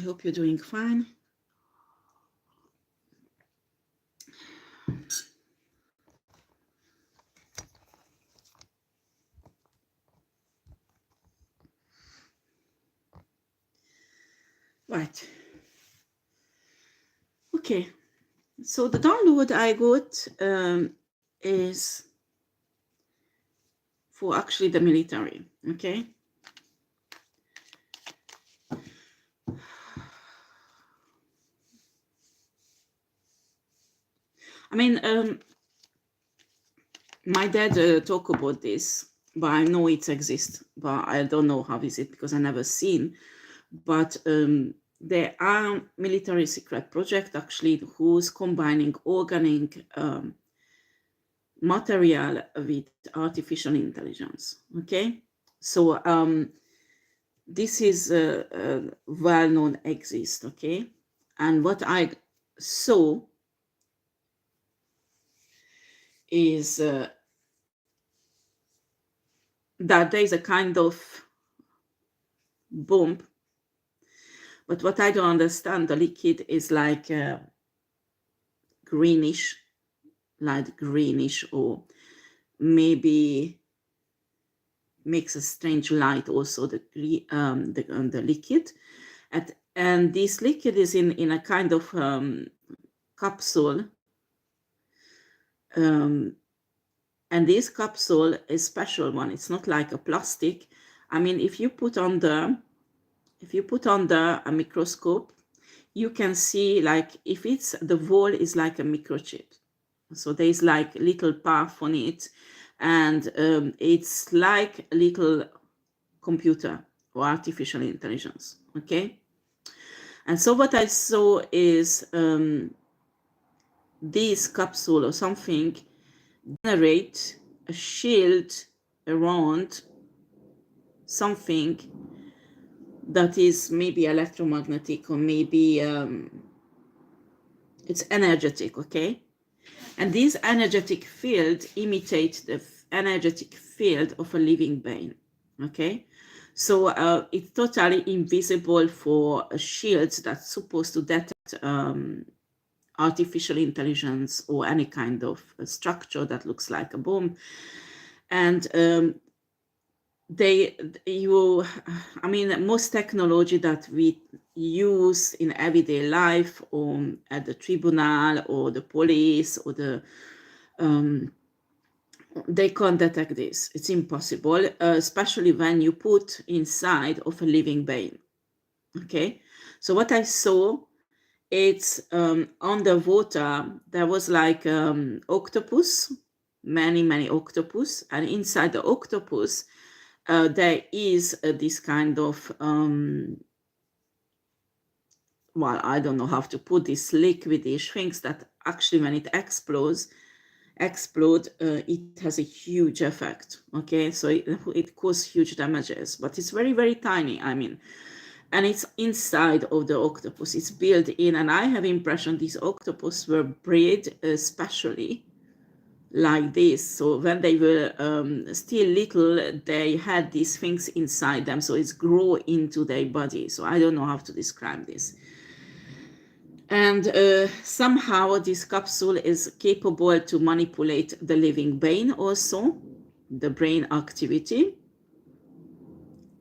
I hope you're doing fine. Right. Okay. So the download I got is for actually the military. Okay. I mean, my dad talk about this, but I know it exists, but I don't know how is it because I never seen. But there are military secret project actually who's combining organic material with artificial intelligence. Okay, so this is well known exist. Okay, and what I saw is that there is a kind of bomb, but what I don't understand, the liquid is like greenish, light greenish, or maybe makes a strange light also, the liquid. And this liquid is in a kind of capsule, and this capsule is special one. It's not like a plastic. I mean, if you put under a microscope, you can see, like, if it's the wall is like a microchip, so there's like little path on it, and it's like a little computer or artificial intelligence. Okay, and so what I saw is this capsule or something generate a shield around something that is maybe electromagnetic, or maybe it's energetic. Okay, and this energetic field imitates the energetic field of a living being. Okay, so it's totally invisible for shields that's supposed to detect artificial intelligence or any kind of structure that looks like a bomb. And I mean, most technology that we use in everyday life, or at the tribunal or the police or the they can't detect this. It's impossible, especially when you put inside of a living being. Okay, so what I saw, it's underwater. There was like octopus, many octopus, and inside the octopus there is this kind of well, I don't know how to put this liquidish things that actually when it explode, it has a huge effect. Okay, so it causes huge damages, but it's very tiny. I mean, and it's inside of the octopus. It's built in, and I have impression these octopus were bred especially like this. So when they were still little, they had these things inside them, so it's grow into their body. So I don't know how to describe this. And somehow this capsule is capable to manipulate the living brain also, the brain activity.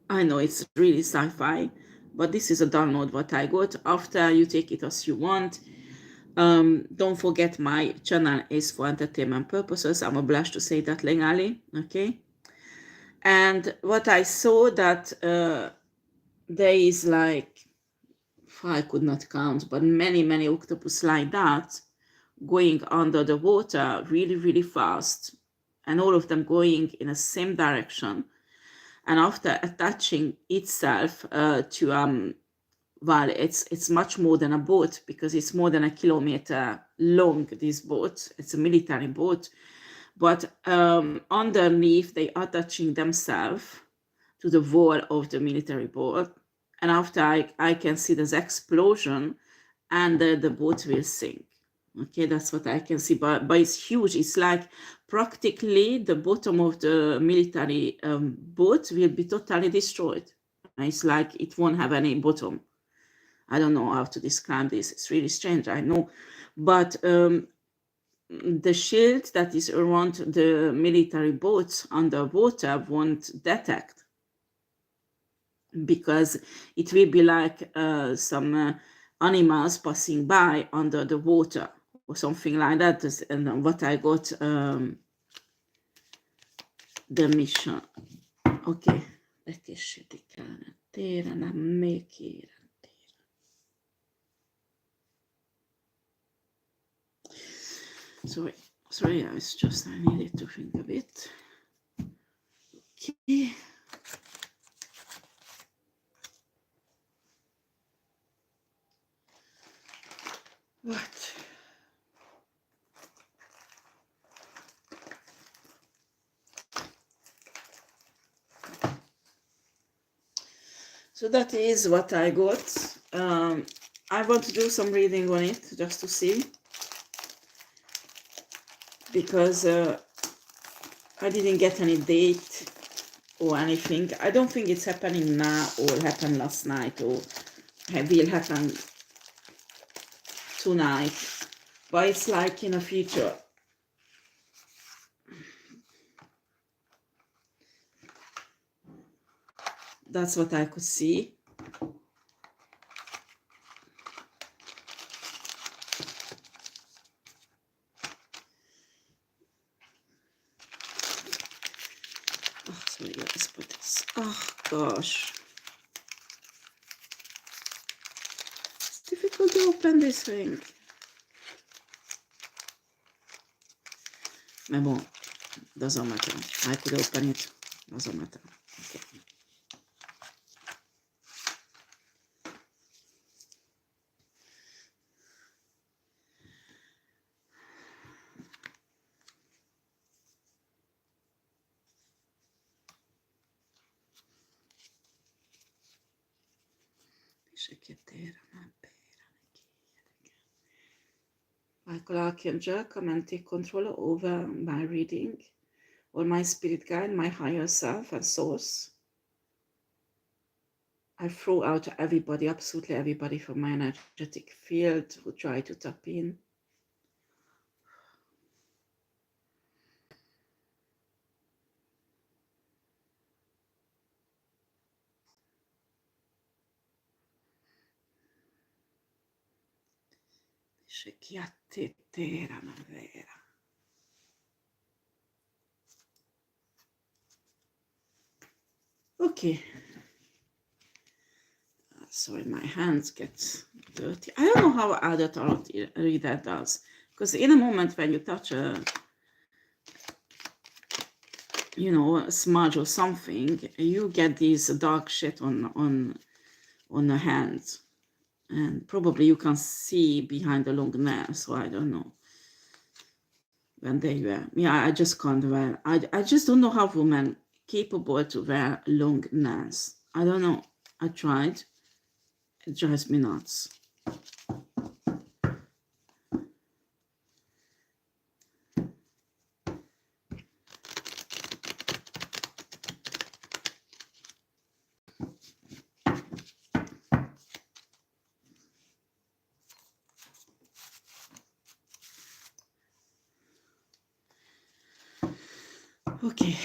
I know it's really sci-fi, but this is a download what I got. After, you take it as you want. Don't forget, my channel is for entertainment purposes. I'm obliged to say that legally. Okay. And what I saw that there is like, I could not count, but many octopus like that going under the water really fast, and all of them going in the same direction. And after attaching itself to well, it's much more than a boat, because it's more than a kilometer long, this boat. It's a military boat, but underneath they are attaching themselves to the wall of the military boat. And after I can see this explosion, and the boat will sink. Okay, that's what I can see, but it's huge. It's like practically the bottom of the military boat will be totally destroyed. It's like it won't have any bottom. I don't know how to describe this. It's really strange, I know. But the shield that is around the military boats underwater won't detect, because it will be like some animals passing by under the water or something like that. And what I got the mission. Oké, legkésséti kellene térre, nem még kérem térre. Sorry, it's just I needed to think a bit. Okay. What? So that is what I got. I want to do some reading on it just to see, because I didn't get any date or anything. I don't think it's happening now or happened last night or will happen tonight, but it's like in the future. That's what I could see. Oh, sorry, let's put this. Oh gosh, it's difficult to open this thing. But bon, doesn't matter. I could open it. Doesn't matter. Okay. Michael Archangel, come and take control over my reading, or my spirit guide, my higher self and source. I throw out everybody, absolutely everybody from my energetic field who try to tap in. Okay. Sorry, my hands get dirty. I don't know how other tarot reader does, because in a moment when you touch a, you know, a smudge or something, you get this dark shit on the hands, and probably you can see behind the long nails. So I don't know when they wear. Yeah, I just can't wear. I just don't know how women capable to wear long nails. I don't know. I tried. It drives me nuts. Okay.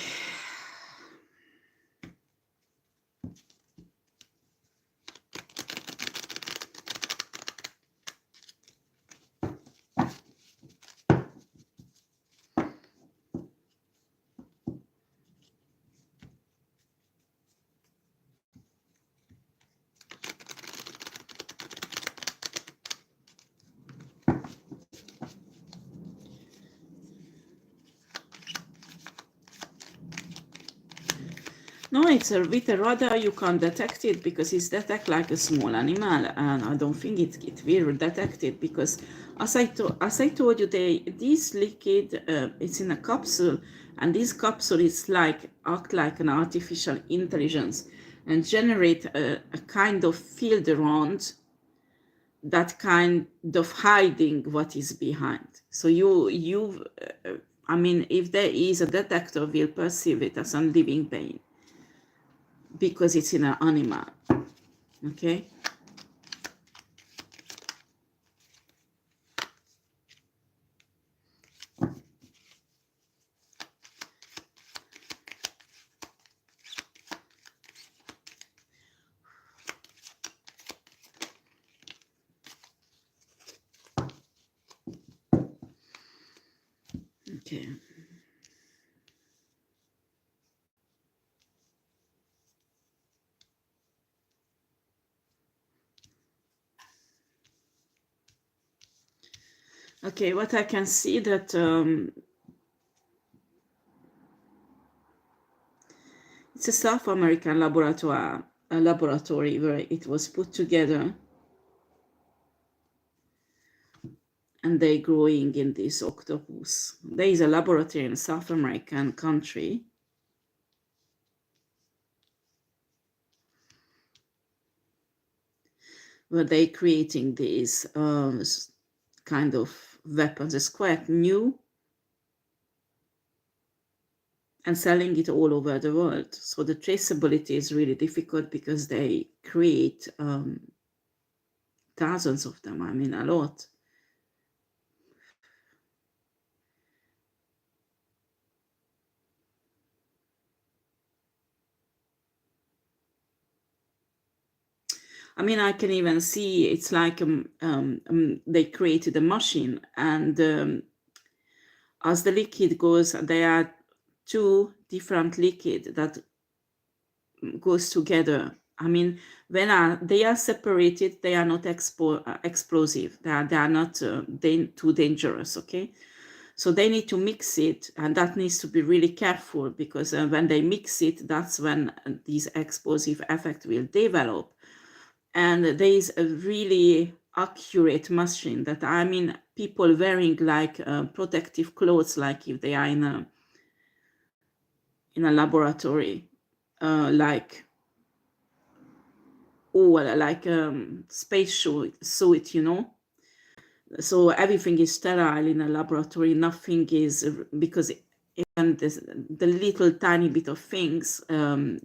No, it's with a radar you can't detect it, because it's detect like a small animal, and I don't think it will detect it, because as I told you, this liquid it's in a capsule, and this capsule is like act like an artificial intelligence and generate a kind of field around that, kind of hiding what is behind. So I mean, if there is a detector, will perceive it as a living being, because it's in an animal. Okay. Okay. Okay, what I can see that it's a South American laboratory where it was put together, and they growing in this octopus. There is a laboratory in a South American country where they creating these kind of weapons. It's quite new and selling it all over the world. So the traceability is really difficult because they create thousands of them. I mean, a lot. I mean, I can even see it's like they created a machine, and as the liquid goes, there are two different liquid that goes together. I mean, when they are separated, they are not explosive. They are not too dangerous. Okay, so they need to mix it, and that needs to be really careful because when they mix it, that's when these explosive effect will develop. And there is a really accurate machine that, I mean, people wearing like protective clothes, like if they are in a laboratory, like like space suit, you know. So everything is sterile in a laboratory. Nothing is, because even the little tiny bit of things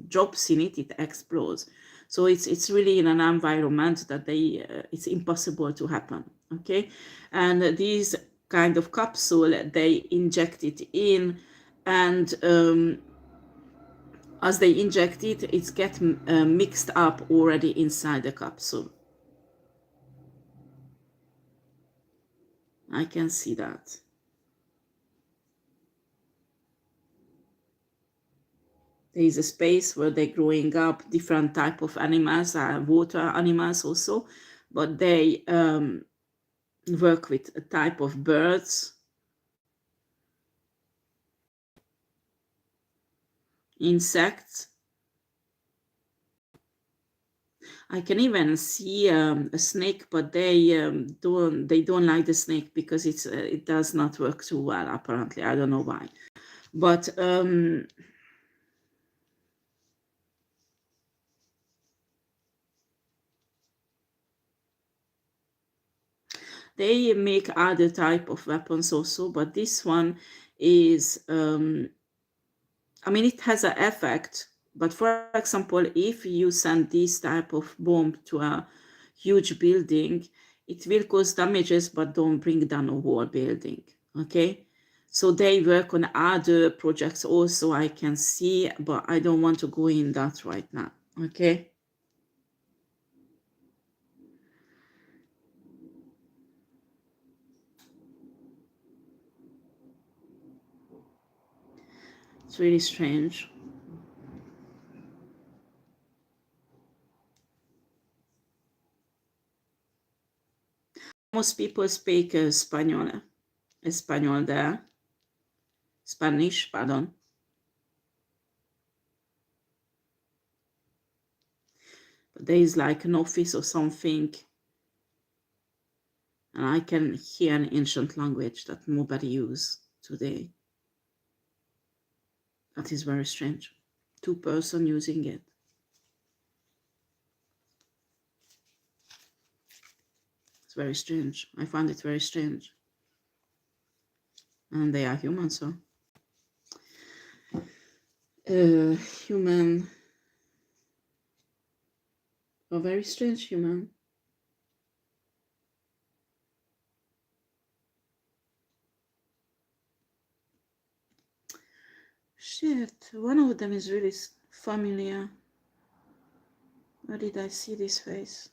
drops in it, it explodes. So it's really in an environment that it's impossible to happen. Okay, and these kind of capsule, they inject it in, and as they inject it, it's get mixed up already inside the capsule. I can see that. There is a space where they're growing up different type of animals, water animals also, but they work with a type of birds, insects. I can even see a snake, but they don't like the snake because it does not work too well. Apparently, I don't know why, but they make other type of weapons also. But this one is I mean, it has an effect, but for example, if you send this type of bomb to a huge building, it will cause damages, but don't bring down a whole building. Okay, so they work on other projects also, I can see, but I don't want to go in that right now. Okay, it's really strange. Most people speak Espanol there, Spanish, pardon. But there is like an office or something, and I can hear an ancient language that nobody uses today. That is very strange. Two-person using it. It's very strange. I find it very strange. And they are human, so. Human. A very strange human. Shit, one of them is really familiar. Where did I see this face?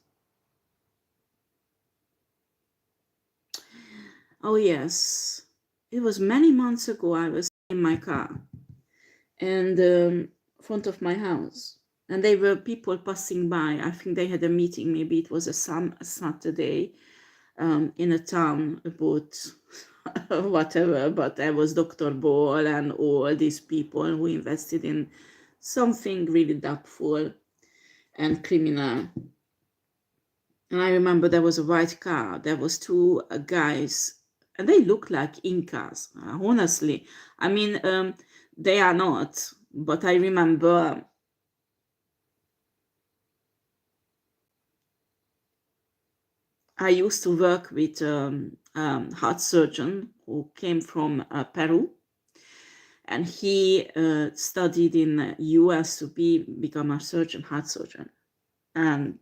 Oh, yes. It was many months ago. I was in my car and front of my house, and there were people passing by. I think they had a meeting. Maybe it was a Saturday in a town about whatever. But there was Dr. Ball and all these people who invested in something really doubtful and criminal. And I remember there was a white car. There was two guys, and they looked like Incas. Honestly, I mean, they are not. But I remember I used to work with heart surgeon who came from Peru, and he studied in US to become a surgeon, heart surgeon, and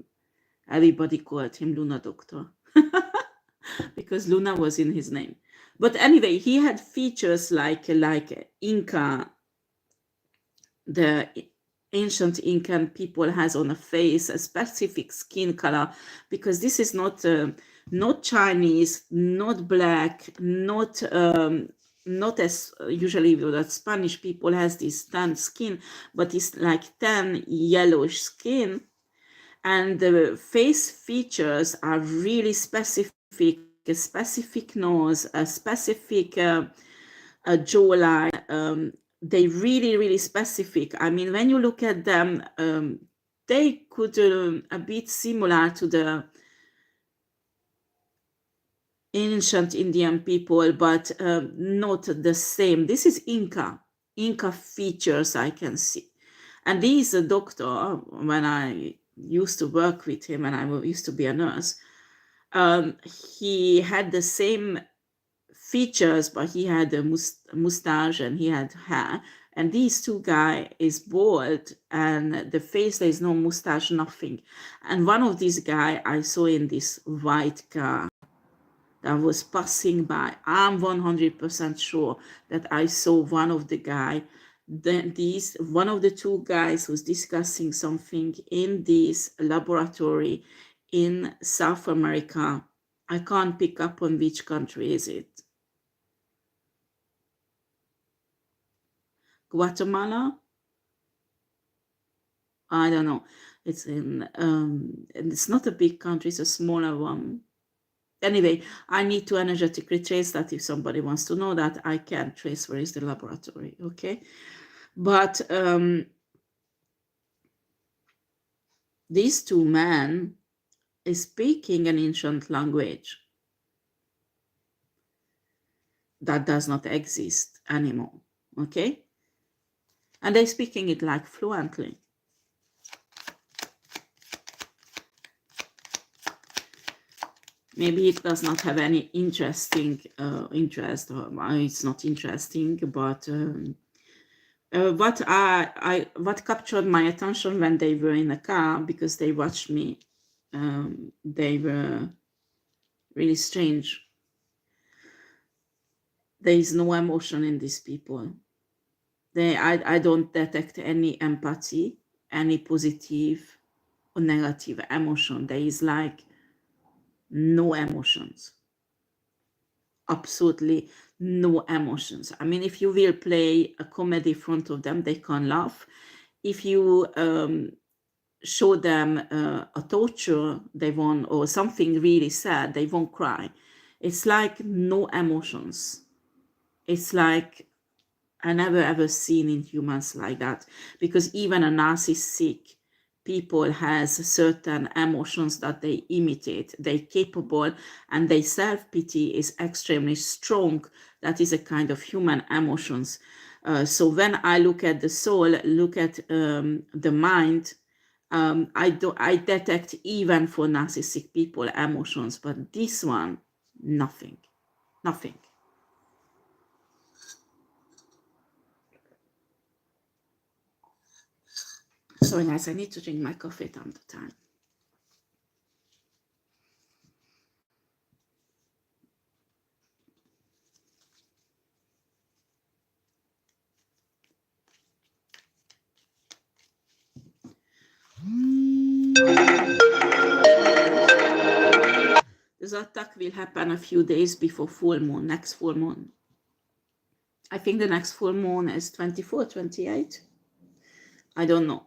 everybody called him Luna Doctor because Luna was in his name. But anyway, he had features like Inca, the ancient Incan people has on a face, a specific skin color, because this is not Chinese, not black, not as usually that Spanish people has this tan skin, but it's like tan yellowish skin, and the face features are really specific, a specific nose, a specific jawline. They really specific. I mean, when you look at them, they could a bit similar to the ancient Indian people, but not the same. This is Inca features I can see. And this doctor, when I used to work with him and I used to be a nurse, he had the same features, but he had a mustache and he had hair. And these two guy is bald, and the face there is no mustache, nothing. And one of these guy I saw in this white car that was passing by. I'm 100% sure that I saw one of the guy. Then one of the two guys was discussing something in this laboratory in South America. I can't pick up on which country is it. Guatemala? I don't know. It's in and it's not a big country, it's a smaller one. Anyway, I need to energetically trace that. If somebody wants to know that, I can trace where is the laboratory, okay? But these two men is speaking an ancient language that does not exist anymore, okay? And they're speaking it like fluently. Maybe it does not have any interesting interest, or it's not interesting, but what captured my attention when they were in the car, because they watched me, they were really strange. There is no emotion in these people. I don't detect any empathy, any positive or negative emotion. There is like no emotions. Absolutely no emotions. I mean, if you will play a comedy in front of them, they can laugh. If you show them a torture, they won't, or something really sad, they won't cry. It's like no emotions. It's like I never ever seen in humans like that, because even a narcissistic people has certain emotions that they imitate. They're capable, and their self-pity is extremely strong. That is a kind of human emotions. So when I look at the soul, look at the mind, I detect even for narcissistic people emotions, but this one, nothing. Sorry guys, I need to drink my coffee time to time. This attack will happen a few days before full moon, next full moon. I think the next full moon is 24, 28. I don't know.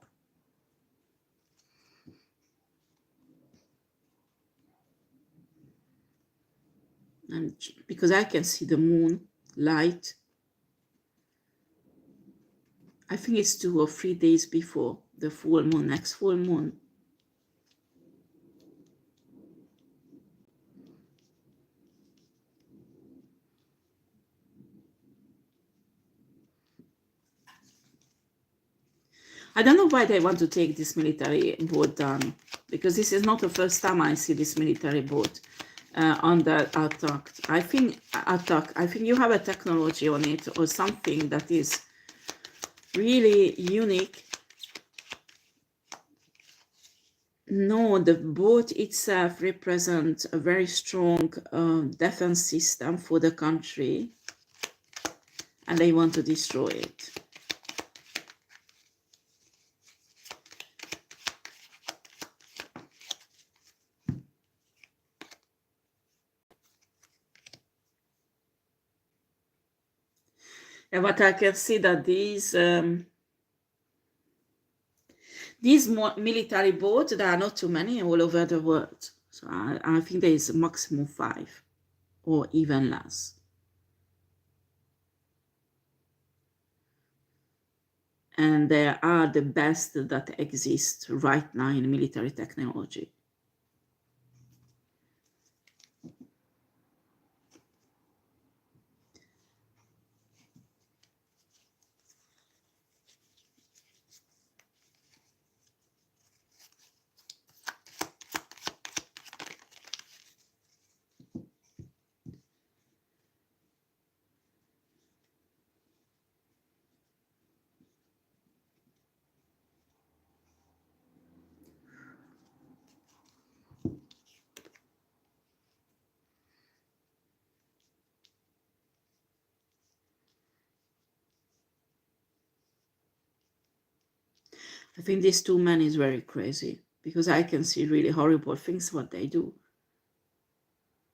And because I can see the moon light, I think it's 2 or 3 days before the full moon, next full moon. I don't know why they want to take this military boat down, because this is not the first time I see this military boat under attack. I think you have a technology on it or something that is really unique. No, the boat itself represents a very strong defense system for the country, and they want to destroy it. And what I can see that these military boats, there are not too many all over the world. So I think there is a maximum 5 or even less. And they are the best that exist right now in military technology. I think these 2 men is very crazy, because I can see really horrible things what they do.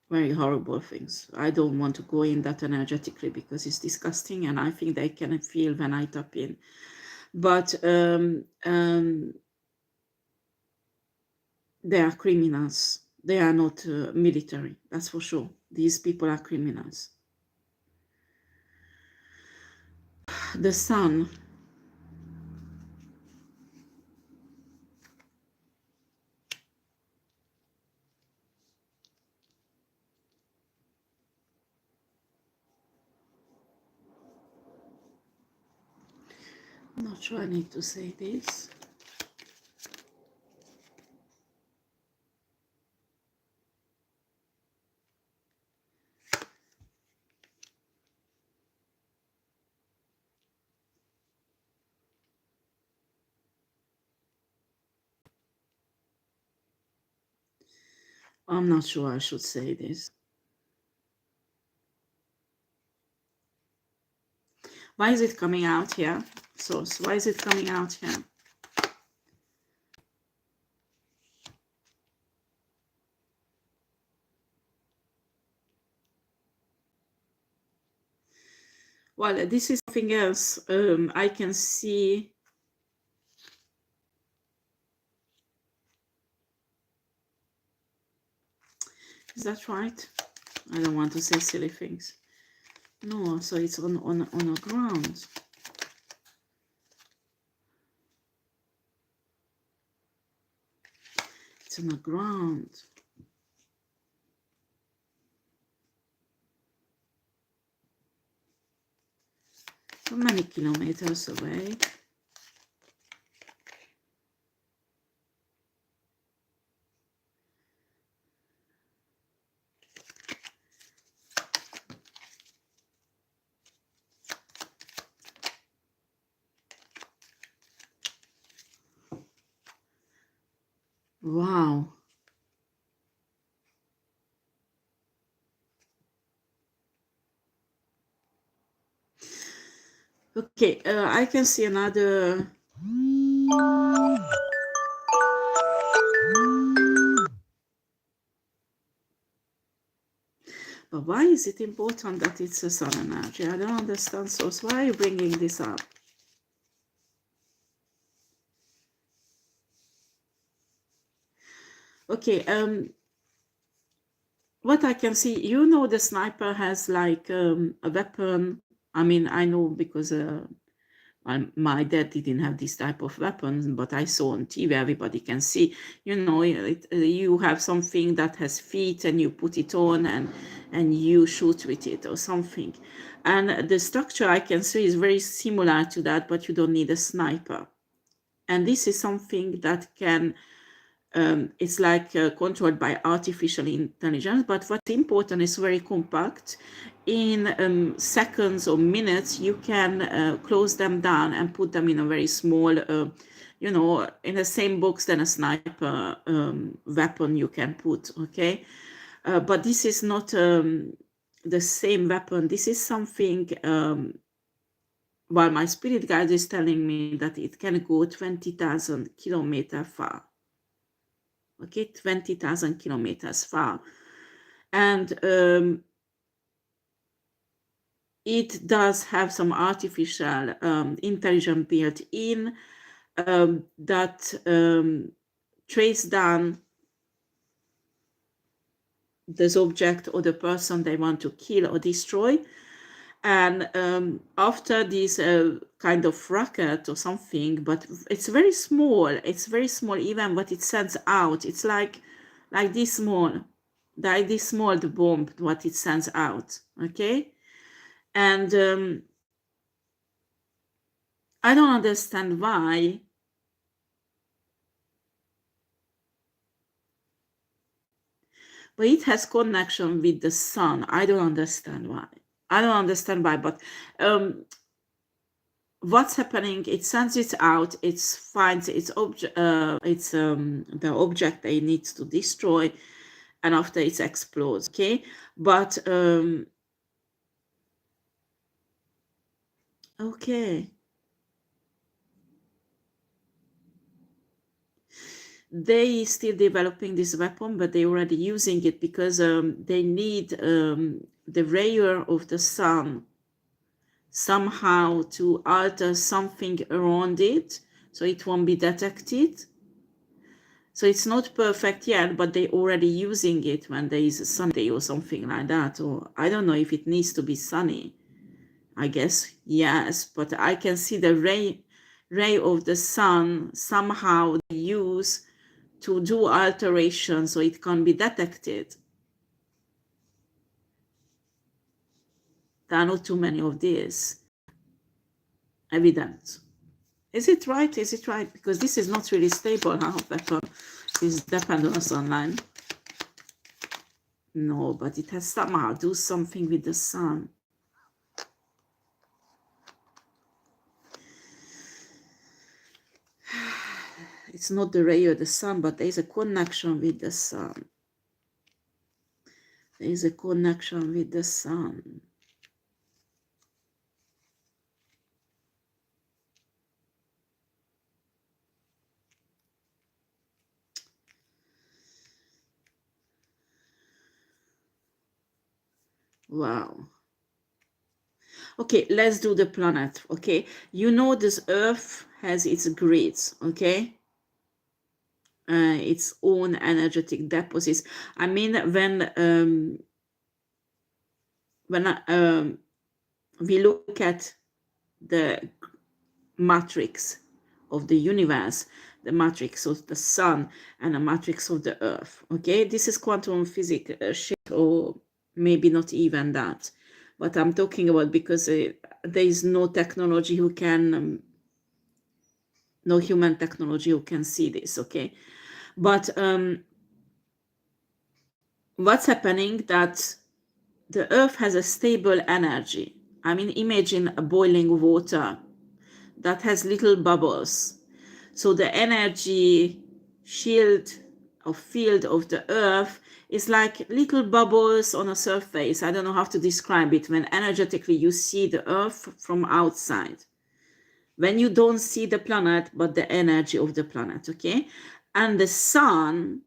Very horrible things. I don't want to go in that energetically because it's disgusting, and I think they can feel when I tap in. But they are criminals. They are not military, that's for sure. These people are criminals. The sun. I'm not sure I need to say this. I'm not sure I should say this. Why is it coming out here? Source, why is it coming out here? Well, this is something else. I can see. Is that right? I don't want to say silly things. No, so it's on a ground. It's on the ground. So many kilometers away. Wow. Okay, I can see another. But why is it important that it's a sun energy? I don't understand, Source. Why are you bringing this up? Okay, what I can see, you know, the sniper has like a weapon. I mean, I know because my dad didn't have this type of weapons, but I saw on TV, everybody can see, you know, you have something that has feet and you put it on and you shoot with it or something. And the structure I can see is very similar to that, but you don't need a sniper. And this is something that can it's like controlled by artificial intelligence, but what's important is very compact. In seconds or minutes, you can close them down and put them in a very small, you know, in the same box than a sniper weapon you can put, okay? But this is not the same weapon. This is something, while my spirit guide is telling me that it can go 20,000 kilometers far. Okay, 20,000 kilometers far. And it does have some artificial intelligence built in that trace down this object or the person they want to kill or destroy. And after this kind of rocket or something, but it's very small. It's very small, even what it sends out. It's like this small, the bomb, what it sends out. Okay, and I don't understand why. But it has connection with the sun. I don't understand why. But what's happening, it sends it out, it finds its object, the object they need to destroy, and after it explodes. Okay, but okay, they still developing this weapon, but they already using it because they need the ray of the sun somehow to alter something around it so it won't be detected. So it's not perfect yet, but they already using it when there is a sunny day or something like that. Or I don't know if it needs to be sunny. I guess yes, but I can see the ray of the sun somehow they use to do alteration so it can be detected. There are not too many of these evidence. Is it right? Is it right? Because this is not really stable, huh? Weapon is dependent on sunlight. No, but it has somehow do something with the sun. It's not the ray of the sun, but there is a connection with the sun. There is a connection with the sun. Wow. Okay, let's do the planet. Okay, you know this Earth has its grids. Okay, its own energetic deposits. I mean, when we look at the matrix of the universe, the matrix of the sun, and the matrix of the earth. Okay, this is quantum physics shit, or maybe not even that. But I'm talking about because there is no technology who can, no human technology who can see this. Okay, but what's happening that the earth has a stable energy. I mean, imagine a boiling water that has little bubbles. So the energy shield or field of the earth is like little bubbles on a surface. I don't know how to describe it. When energetically you see the earth from outside, when you don't see the planet, but the energy of the planet, okay? And the sun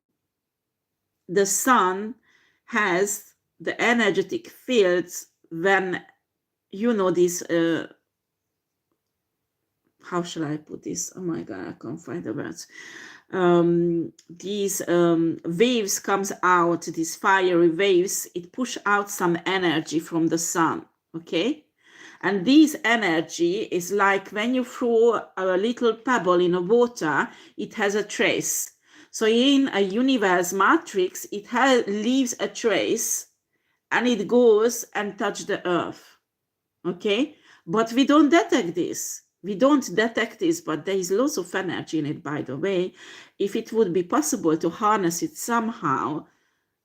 has the energetic fields when, you know, these, how shall I put this? Oh my God, I can't find the words. These waves comes out, these fiery waves, it push out some energy from the sun, okay? And this energy is like when you throw a little pebble in a water, it has a trace. So in a universe matrix, it leaves a trace, and it goes and touch the earth, okay? But we don't detect this. We don't detect this, but there is lots of energy in it, by the way. If it would be possible to harness it somehow,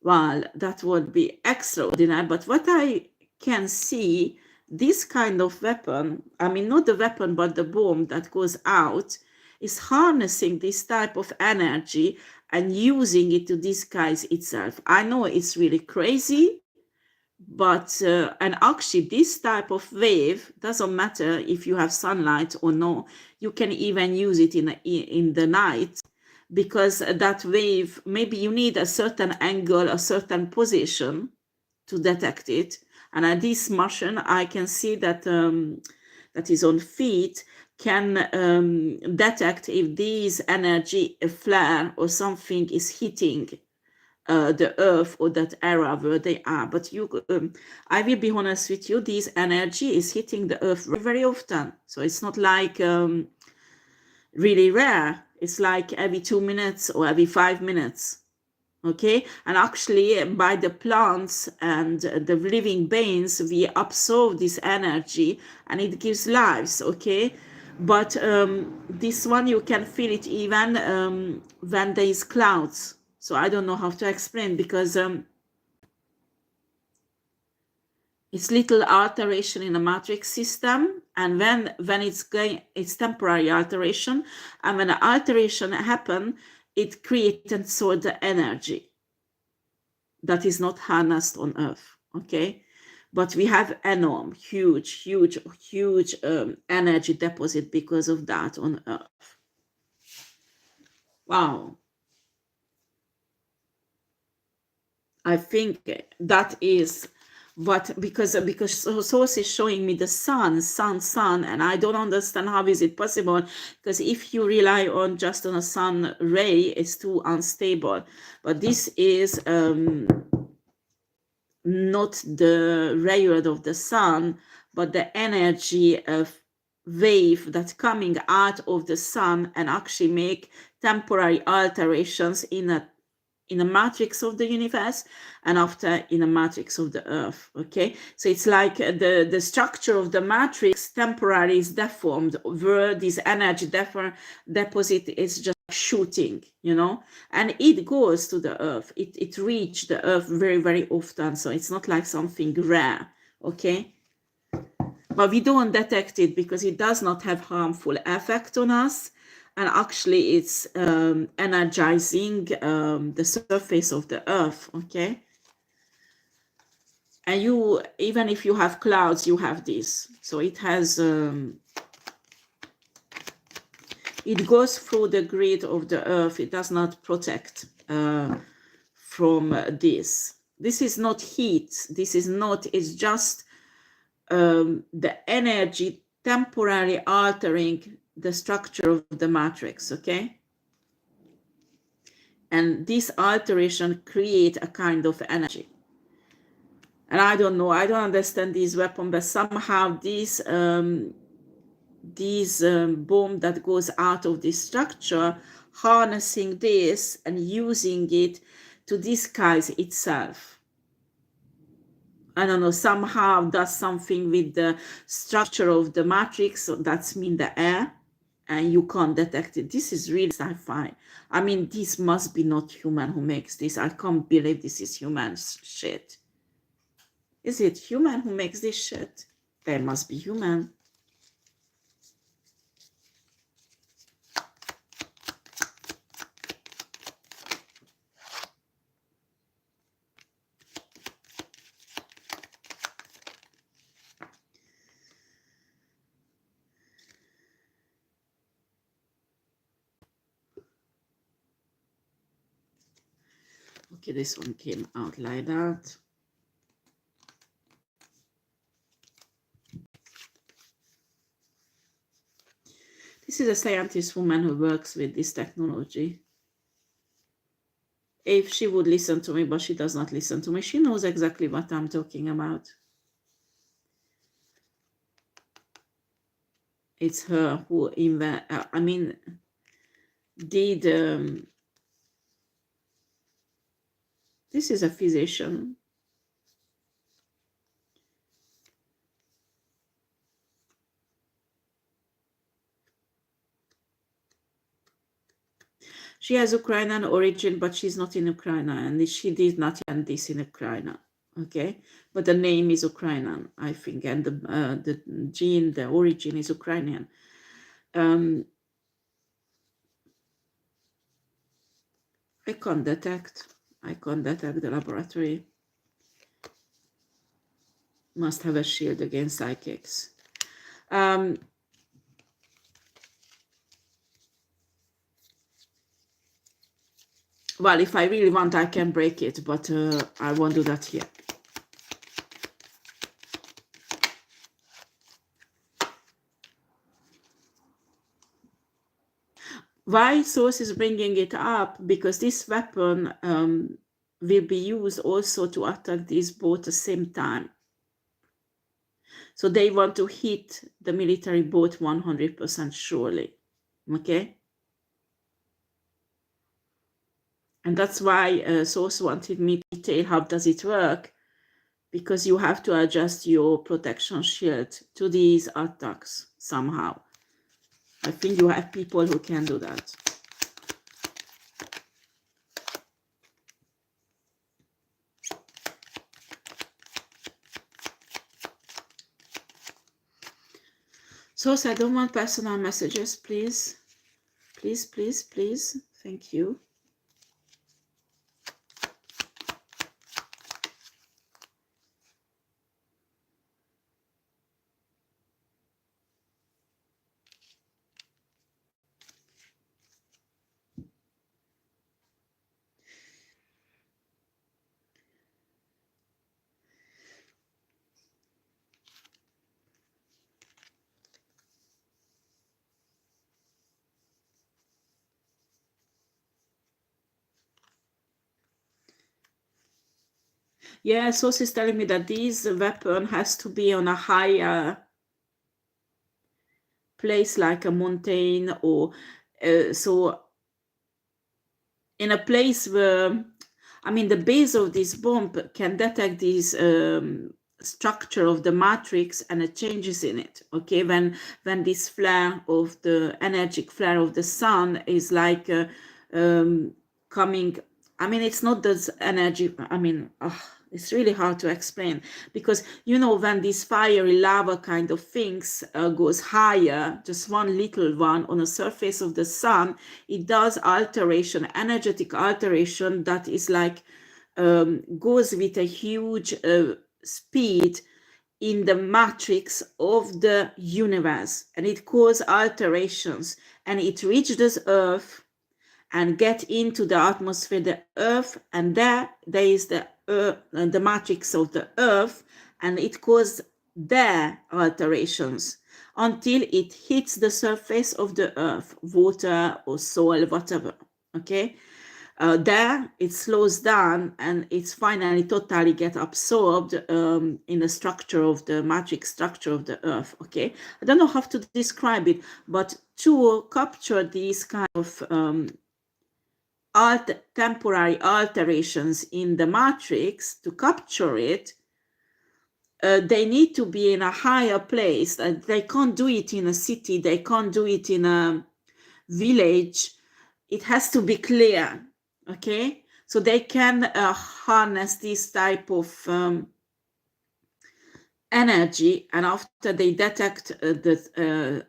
well, that would be extraordinary. But what I can see, this kind of weapon, I mean, not the weapon, but the bomb that goes out, is harnessing this type of energy and using it to disguise itself. I know it's really crazy, but and actually this type of wave doesn't matter if you have sunlight or no. You can even use it in the night, because that wave, maybe you need a certain angle, a certain position to detect it. And this Martian, I can see that that is on feet, can detect if this energy, a flare or something, is hitting the earth or that area where they are. But I will be honest with you, this energy is hitting the earth very, very often. So it's not like really rare. It's like every 2 minutes or every 5 minutes. Okay, and actually by the plants and the living beings, we absorb this energy and it gives lives. Okay, but this one, you can feel it even when there is clouds. So I don't know how to explain, because it's little alteration in the matrix system, and when it's temporary alteration, and when the alteration happen, it creates and so the energy that is not harnessed on earth. Okay, but we have huge energy deposit because of that on earth. Wow. I think that is what, because source is showing me the sun, and I don't understand how is it possible, because if you rely on just on a sun ray, it's too unstable. But this is not the rayard of the sun, but the energy of wave that's coming out of the sun and actually make temporary alterations in a matrix of the universe, and after in a matrix of the earth. Okay, so it's like the structure of the matrix temporarily is deformed, where this energy deposit is just shooting, you know, and it goes to the earth. It reaches the earth very, very often. So it's not like something rare. Okay, but we don't detect it because it does not have harmful effect on us, and actually it's energizing the surface of the earth. Okay, and you, even if you have clouds, you have this. So it has it goes through the grid of the earth. It does not protect from this. This is not heat. This is not, it's just the energy temporarily altering the structure of the matrix. Okay, and this alteration create a kind of energy. And I don't know, I don't understand this weapon, but somehow this bomb that goes out of this structure, harnessing this and using it to disguise itself. I don't know, somehow does something with the structure of the matrix, so that's mean the air, and you can't detect it. This is really sci-fi. I mean, this must be not human who makes this. I can't believe this is human shit. Is it human who makes this shit? There must be human. Okay, this one came out like that. This is a scientist woman who works with this technology. If she would listen to me, but she does not listen to me, she knows exactly what I'm talking about. It's her who did, this is a physician. She has Ukrainian origin, but she's not in Ukraine, and she did not end this in Ukraine. Okay, but the name is Ukrainian, I think, and the gene, the origin is Ukrainian. I can't detect the laboratory. Must have a shield against psychics. Well, if I really want, I can break it, but I won't do that here. Why Source is bringing it up? Because this weapon will be used also to attack these both at the same time. So they want to hit the military boat 100% surely. Okay? And that's why Source wanted me to detail how does it work, because you have to adjust your protection shield to these attacks somehow. I think you have people who can do that. Source, I don't want personal messages, please. Please, please, please. Thank you. Yeah, Source is telling me that this weapon has to be on a higher place, like a mountain, or so in a place where, I mean, the base of this bomb can detect this structure of the matrix and the changes in it. Okay, when this flare of the energetic flare of the sun is like coming. I mean, it's not this energy. I mean, it's really hard to explain, because you know, when this fiery lava kind of things goes higher, just one little one on the surface of the sun, it does alteration, energetic alteration that is like goes with a huge speed in the matrix of the universe, and it causes alterations, and it reaches Earth and get into the atmosphere, the Earth, and there is the matrix of the Earth, and it causes their alterations until it hits the surface of the Earth, water or soil, whatever. Okay, there it slows down and it's finally totally get absorbed in the structure of the matrix structure of the Earth. Okay, I don't know how to describe it, but to capture these kind of temporary alterations in the matrix, to capture it, they need to be in a higher place. They can't do it in a city, they can't do it in a village. It has to be clear. Okay, so they can harness this type of energy, and after they detect the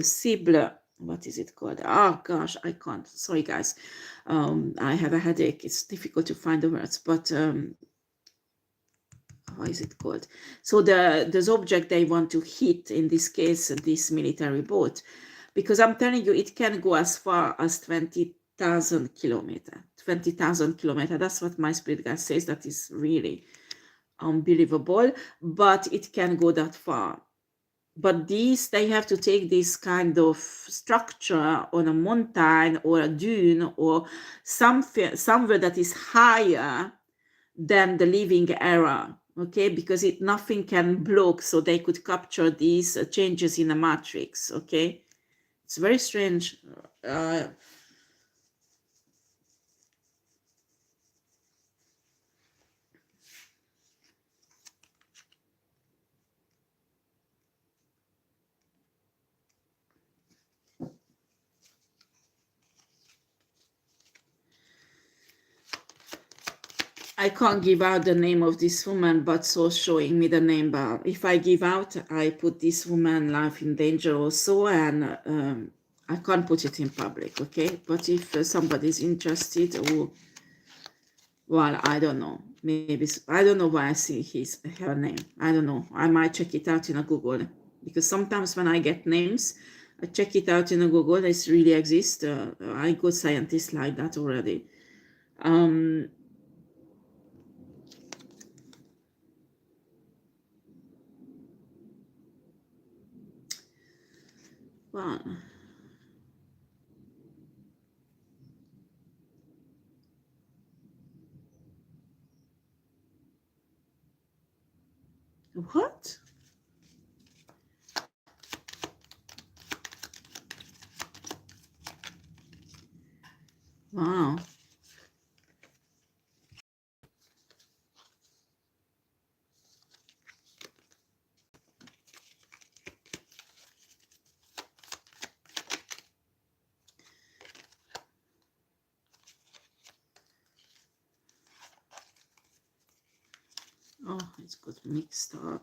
Sibyl, what is it called? Oh gosh, I can't. Sorry guys, I have a headache. It's difficult to find the words, but how is it called? So this object they want to hit, in this case, this military boat, because I'm telling you, it can go as far as 20,000 kilometers. 20,000 kilometers. That's what my spirit guide says. That is really unbelievable, but it can go that far. but these, they have to take this kind of structure on a mountain or a dune or somewhere that is higher than the living area, okay, because nothing can block, so they could capture these changes in the matrix, okay. It's very strange. I can't give out the name of this woman, but so showing me the name. But if I give out, I put this woman life in danger also, and I can't put it in public, okay? But if somebody is interested, or well, I don't know. Maybe I don't know why I see her name. I don't know. I might check it out in a Google, because sometimes when I get names, I check it out in a Google. It really exists. I got scientists like that already. Well, what? Wow. Oh, it's got mixed up.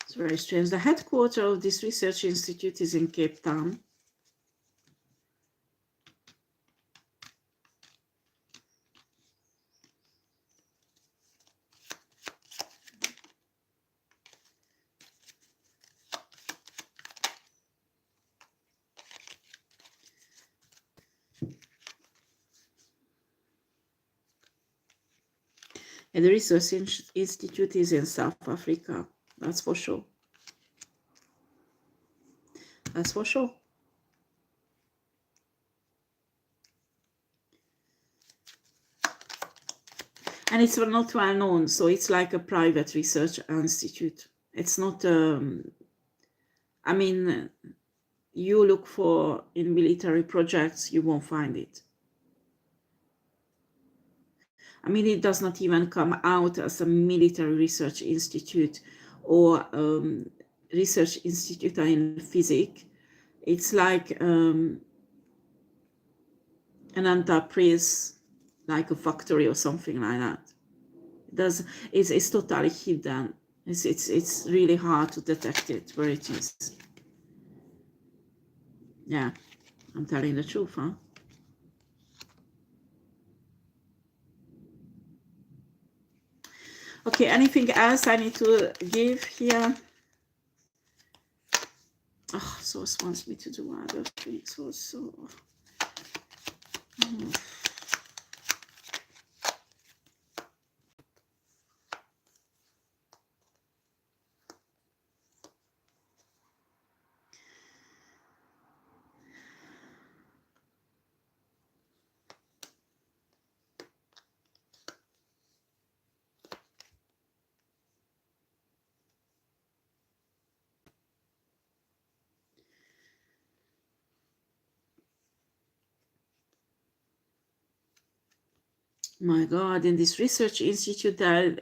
It's very strange. The headquarters of this research institute is in Cape Town. And the research institute is in South Africa. That's for sure. That's for sure. And it's not well known, so it's like a private research institute. It's not, I mean, you look for in military projects, you won't find it. I mean, it does not even come out as a military research institute or research institute in physics. It's like an enterprise, like a factory or something like that. It's totally hidden. It's really hard to detect it where it is. Yeah, I'm telling the truth, huh? Okay, anything else I need to give here? Oh, Source wants me to do other things also. Oh. My God, in this research institute, they're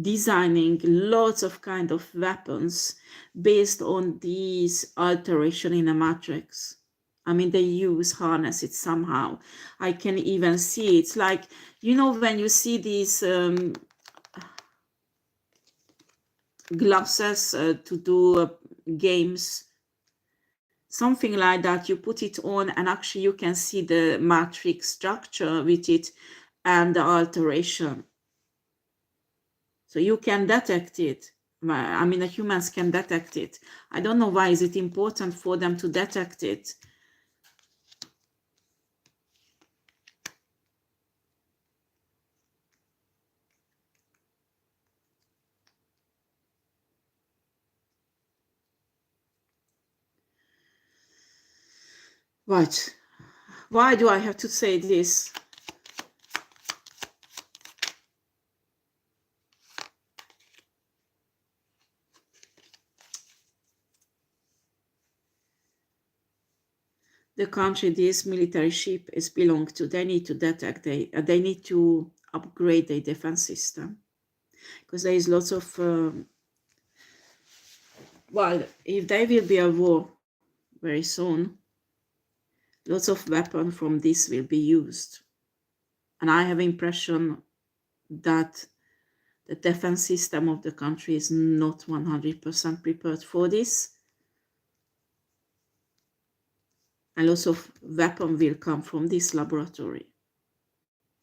designing lots of kind of weapons based on these alteration in a matrix. I mean, they harness it somehow. I can even see it's like, you know, when you see these glasses to do games something like that. You put it on and actually you can see the matrix structure with it and the alteration. So you can detect it. I mean, the humans can detect it. I don't know why is it important for them to detect it. Right. Why do I have to say this? The country this military ship is belong to, they need to detect, they need to upgrade their defense system, because there is lots of well, if there will be a war very soon, lots of weapons from this will be used, and I have impression that the defense system of the country is not 100% prepared for this, and lots of weapons will come from this laboratory.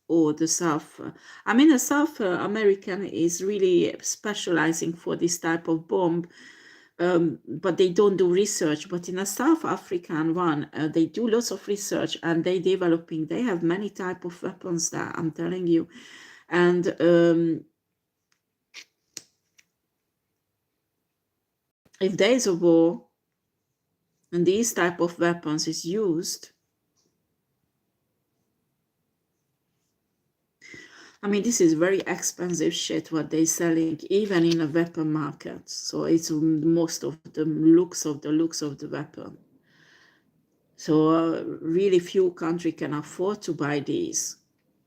Or the South, I mean, the South American is really specializing for this type of bomb, but they don't do research. But in a South African one, they do lots of research and they developing, they have many type of weapons there, I'm telling you. And if there is a war and these type of weapons is used, I mean, this is very expensive shit what they're selling, even in a weapon market. So it's most of the looks of the weapon. So really few countries can afford to buy these.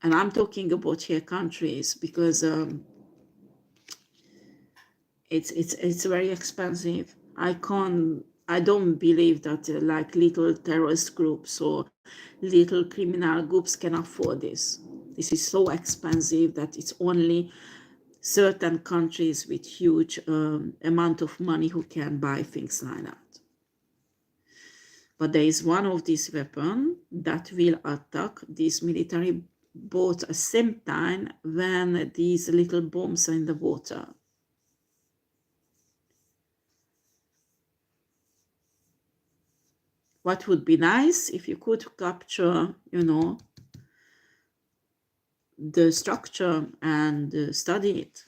And I'm talking about here countries because it's very expensive. I don't believe that like little terrorist groups or little criminal groups can afford this. This is so expensive that it's only certain countries with huge amount of money who can buy things like that. But there is one of these weapons that will attack this military boat at the same time when these little bombs are in the water. What would be nice if you could capture, you know, the structure and study it.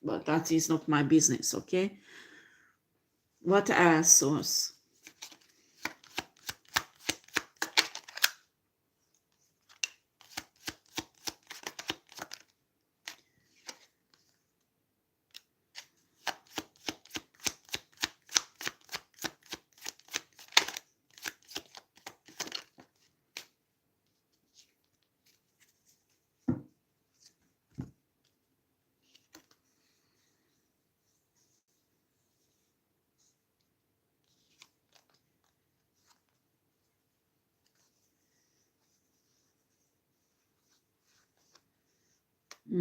But that is not my business, okay? What else source? I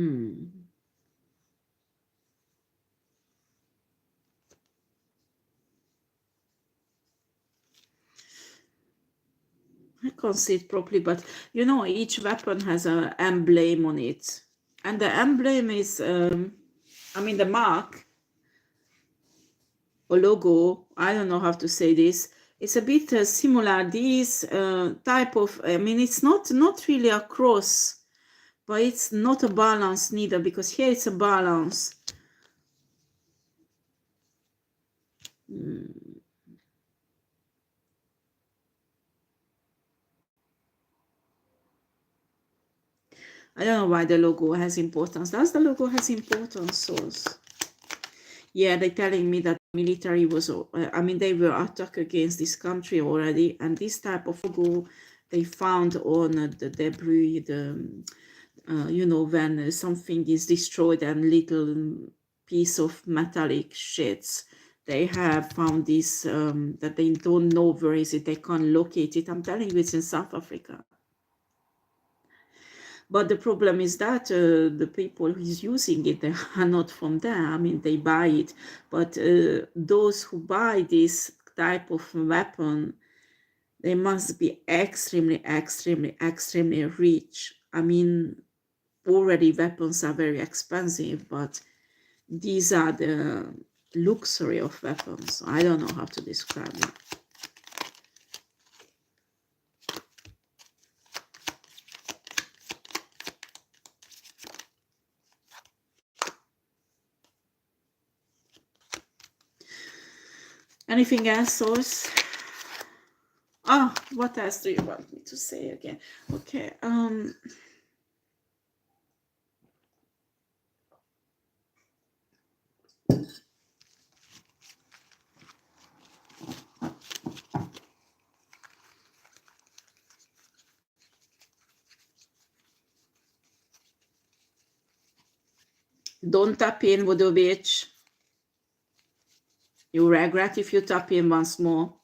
can't see it properly, but you know, each weapon has an emblem on it. And the emblem is, I mean, the mark or logo, I don't know how to say this. It's a bit similar, this type of, I mean, it's not really a cross, but it's not a balance neither, because here it's a balance. I don't know why the logo has importance. Does the logo has importance, source? Yeah, they're telling me that military was, I mean, they were attacked against this country already, and this type of logo they found on the debris, you know, when something is destroyed and little piece of metallic shits, they have found this, that they don't know where is it, they can't locate it. I'm telling you, it's in South Africa. But the problem is that the people who is using it, they are not from there. I mean, they buy it. But those who buy this type of weapon, they must be extremely, extremely, extremely rich. I mean, already weapons are very expensive, but these are the luxury of weapons. I don't know how to describe it. Anything else, Source? Oh, what else do you want me to say again? Okay, don't tap in, Voodoo Witch. You regret if you tap in once more.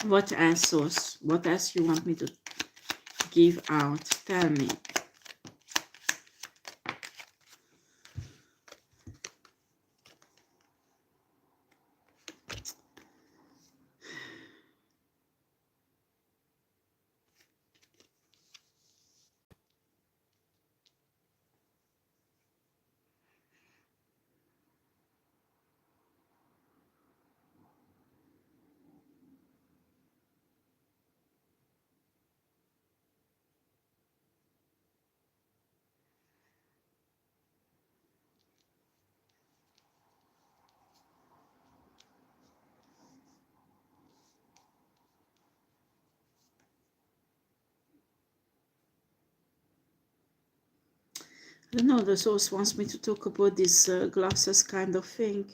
What else, Source? What else you want me to give out? Tell me. I don't know, the Source wants me to talk about this glasses kind of thing.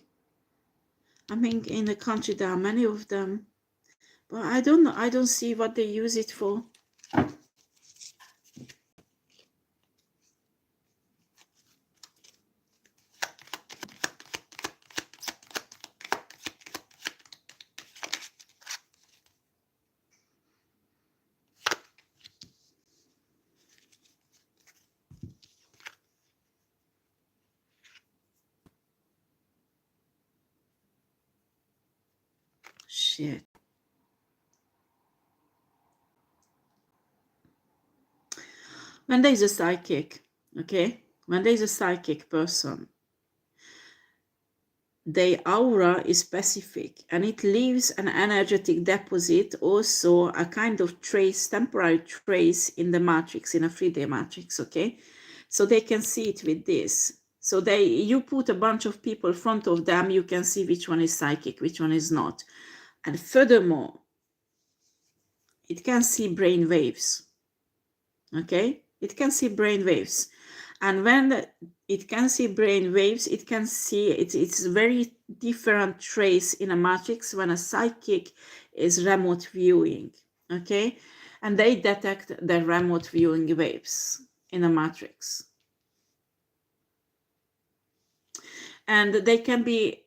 I mean, in the country there are many of them, but I don't know, I don't see what they use it for. Shit. When there is a psychic, okay? When there is a psychic person, their aura is specific and it leaves an energetic deposit, also a kind of trace, temporary trace in the matrix, in a 3D matrix, okay? So they can see it with this. So you put a bunch of people in front of them, you can see which one is psychic, which one is not. And furthermore, it can see brain waves, okay? It can see brain waves. And when it can see brain waves, it can see, it's very different trace in a matrix when a psychic is remote viewing, okay? And they detect the remote viewing waves in a matrix. And they can be,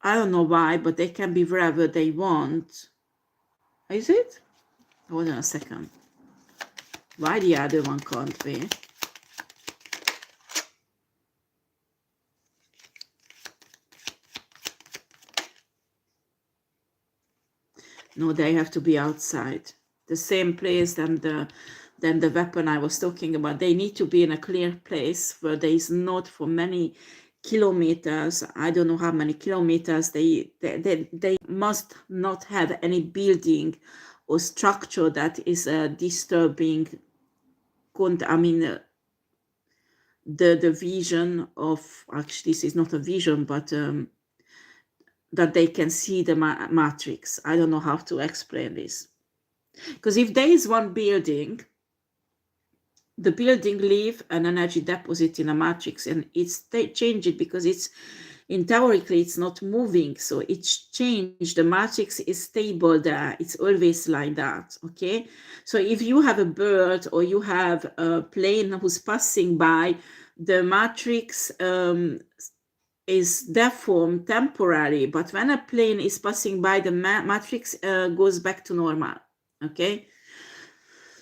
I don't know why, but they can be wherever they want. Is it? Hold on a second. Why the other one can't be? No, they have to be outside. The same place than the weapon I was talking about. They need to be in a clear place where there is not for many kilometers. I don't know how many kilometers. They must not have any building or structure that is disturbing. I mean, the vision of, actually this is not a vision, but that they can see the matrix. I don't know how to explain this. Because if there is one building, the building leave an energy deposit in a matrix and it's changed because in theoretically it's not moving, so it's changed. The matrix is stable there. It's always like that. Okay, so if you have a bird or you have a plane who's passing by, the matrix is deformed temporarily, but when a plane is passing by, the matrix goes back to normal. Okay,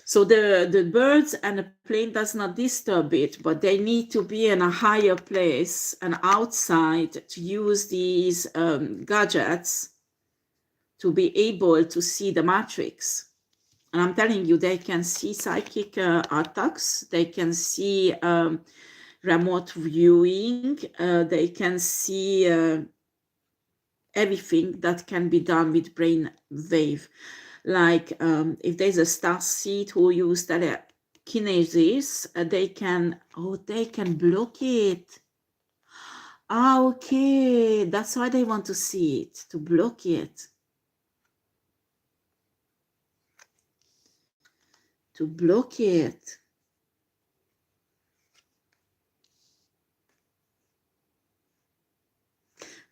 so the birds and the plane does not disturb it, but they need to be in a higher place and outside to use these gadgets to be able to see the matrix. And I'm telling you, they can see psychic attacks, they can see remote viewing, they can see everything that can be done with brain wave. Like if there's a star seed who use telekinesis, they can block it. Ah, okay, that's why they want to see it, to block it. To block it.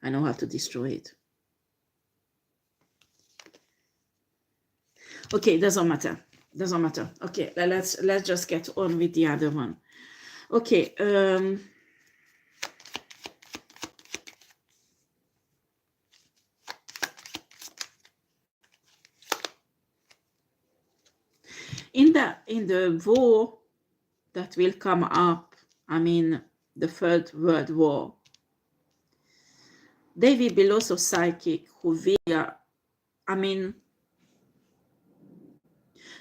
I know how to destroy it. Okay, doesn't matter. Doesn't matter. Okay, let's just get on with the other one. Okay, in the war that will come up, I mean the Third World War, there will be lots of psychic who will, I mean,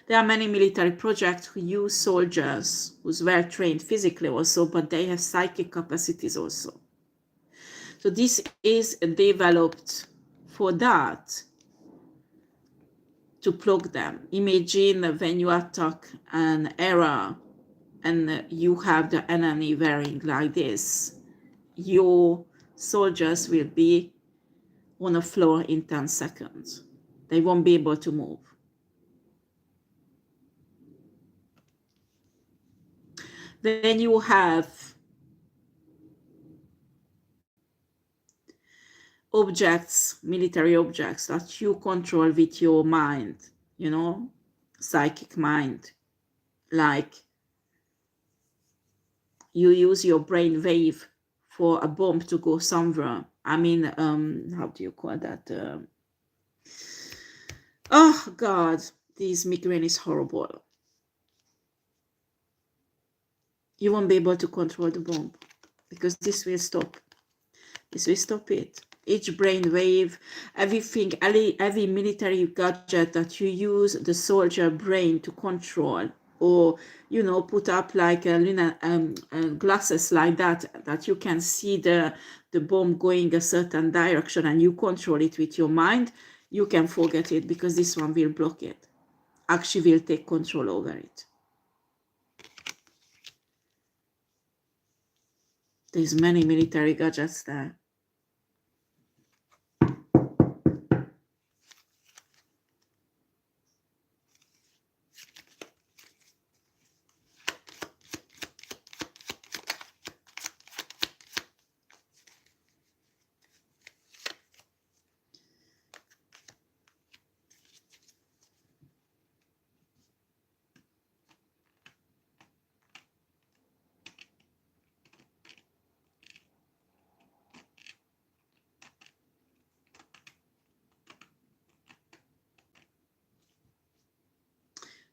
there are many military projects who use soldiers who's well trained physically also, but they have psychic capacities also. So this is developed for that, to plug them. Imagine when you attack an area and you have the enemy wearing like this, your soldiers will be on the floor in 10 seconds. They won't be able to move. Then you have objects, military objects that you control with your mind, you know, psychic mind. Like you use your brain wave for a bomb to go somewhere. I mean, how do you call that? Oh God, this migraine is horrible. You won't be able to control the bomb because this will stop. This will stop it. Each brain wave, everything, every military gadget that you use the soldier brain to control, or you know, put up like glasses like that you can see the bomb going a certain direction and you control it with your mind, you can forget it because this one will block it. Actually will take control over it. There's many military gadgets there.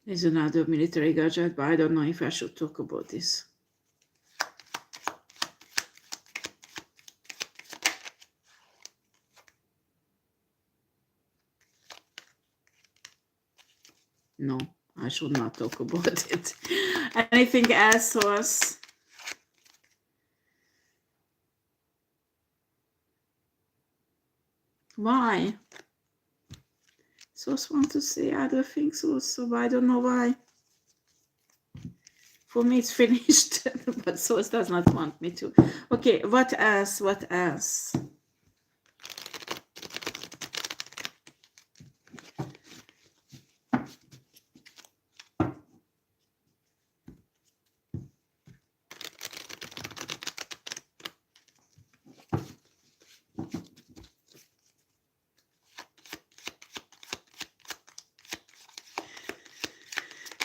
There's another military gadget, but I don't know if I should talk about this. No, I should not talk about it. Anything else, was? Why? Source want to say other things also, but I don't know why. For me, it's finished, but Source does not want me to. Okay, what else? What else?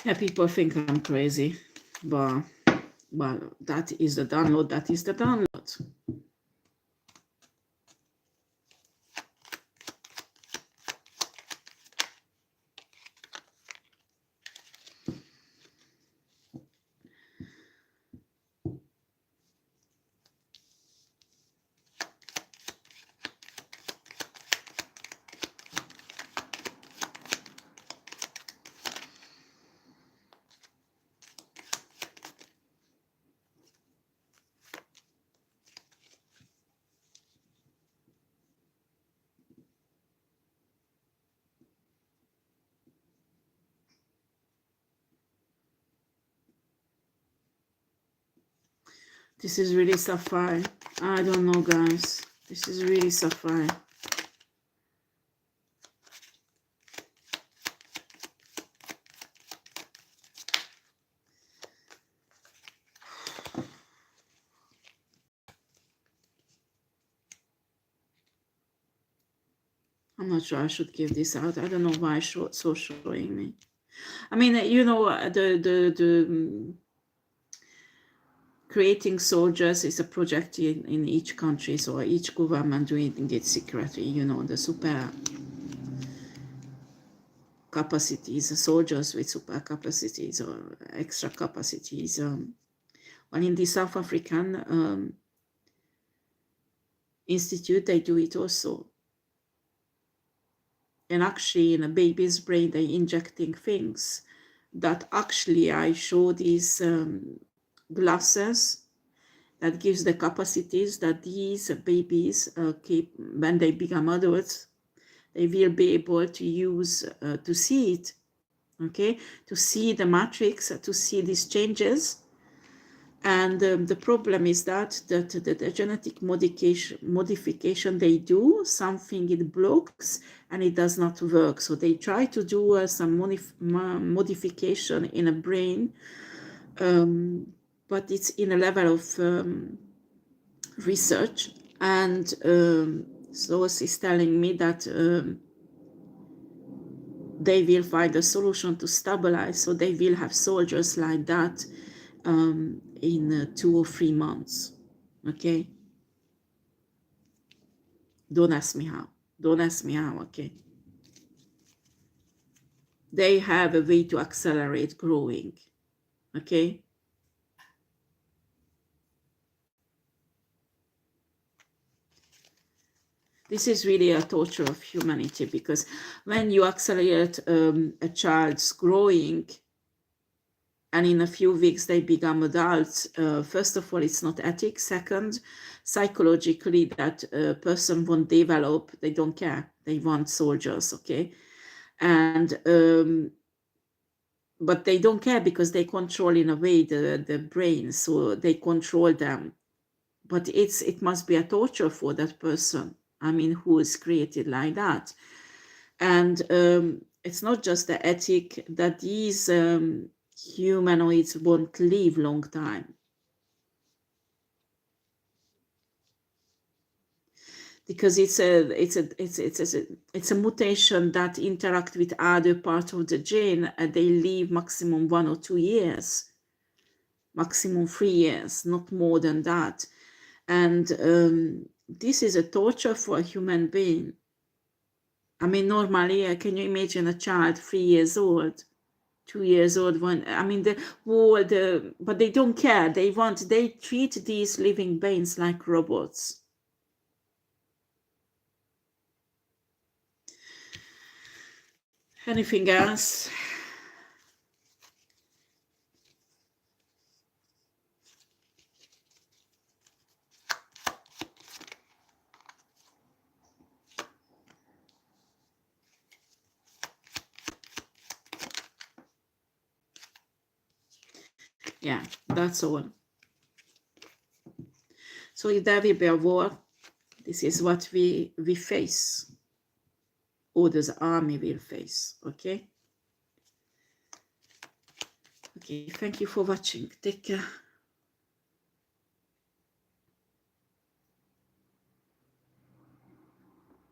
Yeah, people think I'm crazy, but well, that is the download. That is the download. This is really sapphire. I don't know, guys. This is really sapphire. I'm not sure I should give this out. I don't know why it's so showing me. I mean, you know, the creating soldiers is a project in each country, so each government doing it secretly, you know, the super capacities, soldiers with super capacities or extra capacities. Well, in the South African Institute, they do it also. And actually, in a baby's brain, they're injecting things that actually I show these glasses that gives the capacities that these babies keep when they become adults. They will be able to use to see it, okay, to see the matrix, to see these changes. And the problem is that the genetic modification they do, something it blocks and it does not work. So they try to do some modification in a brain, but it's in a level of research. And source is telling me that they will find a solution to stabilize, so they will have soldiers like that in 2 or 3 months. Okay, don't ask me how. Don't ask me how. Okay, they have a way to accelerate growing. Okay, this is really a torture of humanity, because when you accelerate a child's growing and in a few weeks they become adults, first of all, it's not ethic. Second, psychologically, that person won't develop. They don't care. They want soldiers, okay? And but they don't care because they control in a way the brain, so they control them. But it must be a torture for that person, I mean, who is created like that. And it's not just the ethic that these humanoids won't live long time, because it's a mutation that interact with other part of the gene, and they live maximum 1 or 2 years, maximum 3 years, not more than that. And this is a torture for a human being. I mean, normally, can you imagine a child 3 years old, 2 years old, one? I mean, but they don't care. They treat these living beings like robots. Anything else? Yeah, that's all. So if there will be a war, this is what we face, or the army will face. Okay. Okay, thank you for watching. Take care.